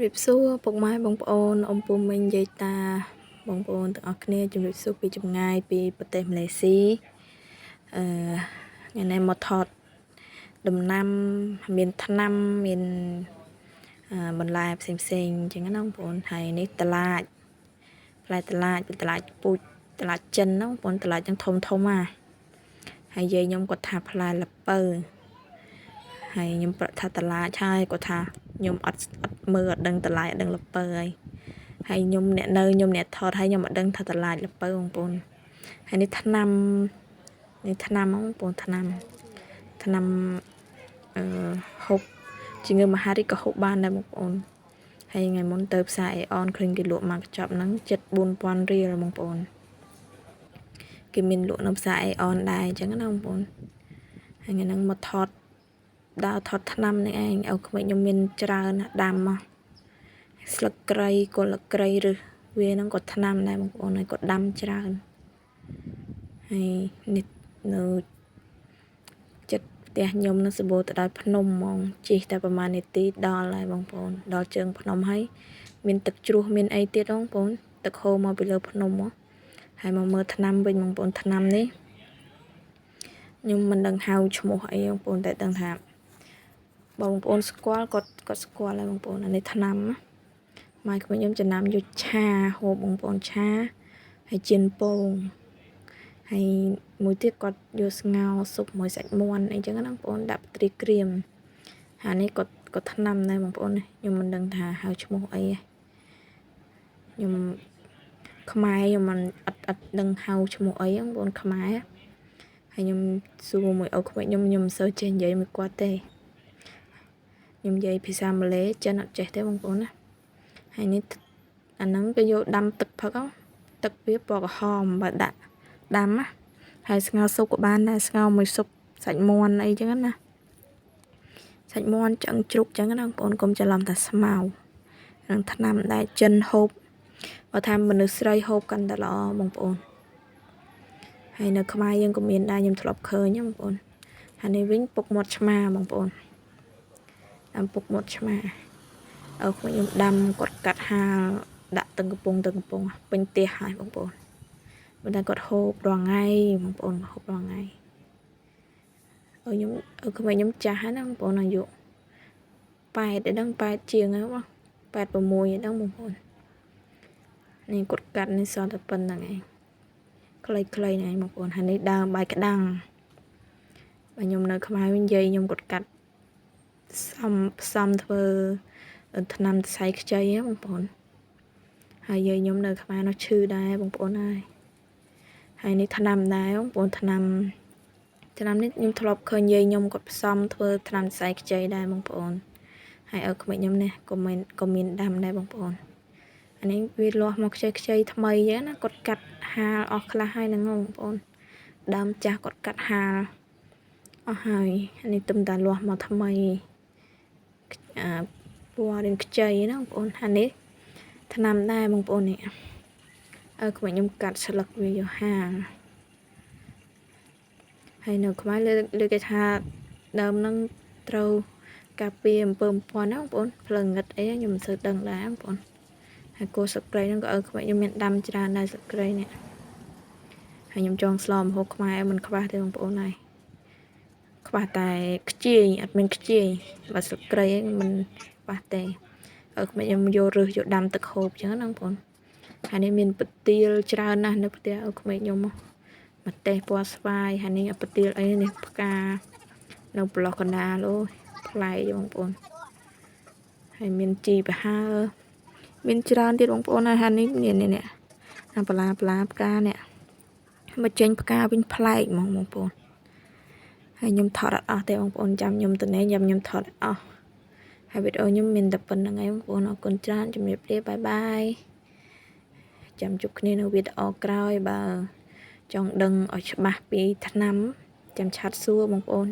រៀបសួរពុកម៉ែបងប្អូនអ៊ំពូមីងយាយតាបងប្អូនទាំងអស់គ្នាជំរាបសួរពីចម្ងាយពីប្រទេសម៉ាឡេស៊ីថ្ងៃនេះមកថតដំណាំមានថ្នាំមានបន្លែផ្សេងអញ្ចឹងណាបងប្អូនហើយនេះតឡាចផ្លែតឡាចเป็นតឡាចពូជតឡាចចិនណាបងប្អូនតឡាចទាំងធំហើយយាយខ្ញុំគាត់ថាផ្លែល្ពៅហើយខ្ញុំប្រថាតឡាចហើយគាត់ថាខ្ញុំអត់មើលអត់ដឹងតឡាចអត់ដឹងល្ពៅហើយខ្ញុំអ្នកថតហើយខ្ញុំអត់ដឹងថាតឡាចល្ពៅបងប្អូនហើយនេះថ្នាំបងប្អូនថ្នាំហូបជំងឺមហារីកក៏ហូបបានដែរបងប្អូនហើយថ្ងៃមុនទៅផ្សារអេអនឃើញគេលក់មកកញ្ចប់ហ្នឹង74,000រៀលបងប្អូនគេមានលក់នៅផ្សារអេអនដែរអញ្ចឹងណាបងប្អូនហើយថ្ងៃហ្នឹងមកថតថ្នាំនេះឯងឲ្យក្មេងខ្ញុំមានច្រើនដាំមកស្លឹកគ្រៃគល់គ្រៃឬវាហ្នឹងក៏ថ្នាំដែរបងប្អូនហើយក៏ដាំច្រើនហើយនេះនៅចិត្តផ្ទះខ្ញុំនៅសម្បូរទៅដោយភ្នំហ្មងជិះតែប្រហែលនាទីដល់ហើយបងប្អូនដល់ជើងភ្នំហើយមានទឹកជ្រោះមានអីទៀតបងប្អូនទឹកហូរមកពីលើភ្នំហើយមកមើលថ្នាំវិញបងប្អូនថ្នាំនេះខ្ញុំមិនដឹងហៅឈ្មោះអីបងប្អូនតែដឹងថាបងប្អូនស្គាល់គាត់ស្គាល់ហើយបងប្អូនអានេះថ្នាំម៉ែក្មេងខ្ញុំចំណាំយកឆាហូបបងប្អូនឆាហើយចៀនពងហើយមួយទៀតគាត់យកស្ងោរស៊ុបមួយសាច់មាន់អីចឹងណាបងប្អូនដាក់ត្រីក្រៀមហើយនេះគាត់ថ្នាំដែរបងប្អូនខ្ញុំមិនដឹងថាហៅឈ្មោះអីខ្ញុំខ្មែរខ្ញុំមិនអត់ដឹងហៅឈ្មោះអីបងប្អូនខ្មែរហើយខ្ញុំសួរមួយអូក្មេងខ្ញុំមិនសូវចេះនិយាយមួយគាត់ទេខ្ញុំនិយាយភាសាម៉ាឡេចិនអត់ចេះទេបងប្អូនណាហើយនេះអាហ្នឹងគេយកដាំទឹកផឹកទឹកវាពណ៌ក្រហមបើដាក់ដាំណាហើយស្ងោរស៊ុបក៏បានដែរស្ងោរមួយស៊ុបសាច់មាន់អីចឹងណាសាច់មាន់ឆ្អឹងជ្រូកចឹងណាបងប្អូនកុំច្រឡំថាស្មៅនឹងថ្នាំដែរចិនហូបបើថាមនុស្សស្រីហូបកាន់តែល្អបងប្អូនហើយនៅខ្មែរយើងក៏មានដែរខ្ញុំធ្លាប់ឃើញណាបងប្អូនហើយនេះវិញពុកមាត់ឆ្មាបងប្អូនដាំពុកមាត់ឆ្មាខ្ញុំដាំគាត់កាត់ហាលដាក់ទឹកកំប៉ុងពេញផ្ទះហើយបងប្អូនប៉ុន្តែគាត់ហូបរាល់ថ្ងៃបងប្អូនហូបរាល់ថ្ងៃក្មេងខ្ញុំចាស់ហើយណាបងប្អូនអាយុ8ដល់8ជាងហើយបង86ដល់បងប្អូននេះគាត់កាត់នេះសល់តែប៉ុណ្្នឹងឯងខ្លីៗហ្នឹងបងប្អូនហើយនេះដើមបាយក្តាំងបើខ្ញុំនៅខ្មែរវិញយាយខ្ញុំគាត់កាត់ផ្សំធ្វើថ្នាំសរសៃខ្ចីបងប្អូនហើយយាយខ្ញុំនៅខ្មែរនោះឈឺដែរបងប្អូនហើយនេះថ្នាំដែរបងប្អូនថ្នាំនេះខ្ញុំធ្លាប់ឃើញយាយខ្ញុំគាត់ផ្សំធ្វើថ្នាំសរសៃខ្ចីដែរបងប្អូនហើយក្មេងខ្ញុំនេះក៏មានដាំដែរបងប្អូនអានេះវាលាស់មកខ្ចីថ្មីចឹងណាគាត់កាត់ហាលអស់ខ្លះហើយហ្នឹងបងប្អូនដើមចាស់គាត់កាត់ហាលអស់ហើយអានេះទំតាលាស់មកថ្មីពណ៌រៀងខ្ចីណាបងប្អូនអានេះថ្នាំដែរបងប្អូននេះក្មេងខ្ញុំកាត់ស្លឹកវាយកហាលហើយនៅខ្មែរលើគេថាដើមហ្នឹងត្រូវការពារអំពើបំភ័ន្តណាបងប្អូនផ្លូវងឹតអីខ្ញុំមិនសូវដឹងដែរបងប្អូនហើយគល់ស្លឹកគ្រៃហ្នឹងក៏ក្មេងខ្ញុំមានដាំច្រើនដែរស្លឹកគ្រៃនេះហើយខ្ញុំចង់ស្លម្ហូបខ្មែរមិនខ្វះទេបងប្អូនហើយខ្វះតែខ្ជាយអត់មានខ្ជាយបើស្លឹកគ្រៃមិនខ្វះទេក្មេងខ្ញុំយកដាំទឹកហូបចឹងណាបងប្អូនហើយនេះមានផ្ទៀលច្រើនណាស់នៅផ្ទះក្មេងខ្ញុំម្ទេសពណ៌ស្វាយហើយនេះផ្ទៀលអីនេះផ្កានៅប្រឡោះកណ្ដាលអូយប្លែកបងប្អូនហើយមានជីប្រហើមានច្រើនទៀតបងប្អូនហើយនេះនេះអាបន្លាផ្កានេះមកចេញផ្កាវិញប្លែកហ្មងបងប្អូនហើយខ្ញុំថតអត់អស់ទេបងប្អូនចាំខ្ញុំទៅនេះខ្ញុំថតអស់ហើយវីដេអូខ្ញុំមានតែប៉ុណ្្នឹងឯងបងប្អូនអរគុណច្រើនជំរាបលាបាយបាយចាំជួបគ្នានៅវីដេអូក្រោយបើចង់ដឹងឲ្យច្បាស់ពីថ្នាំចាំឆាត់សួរបងប្អូន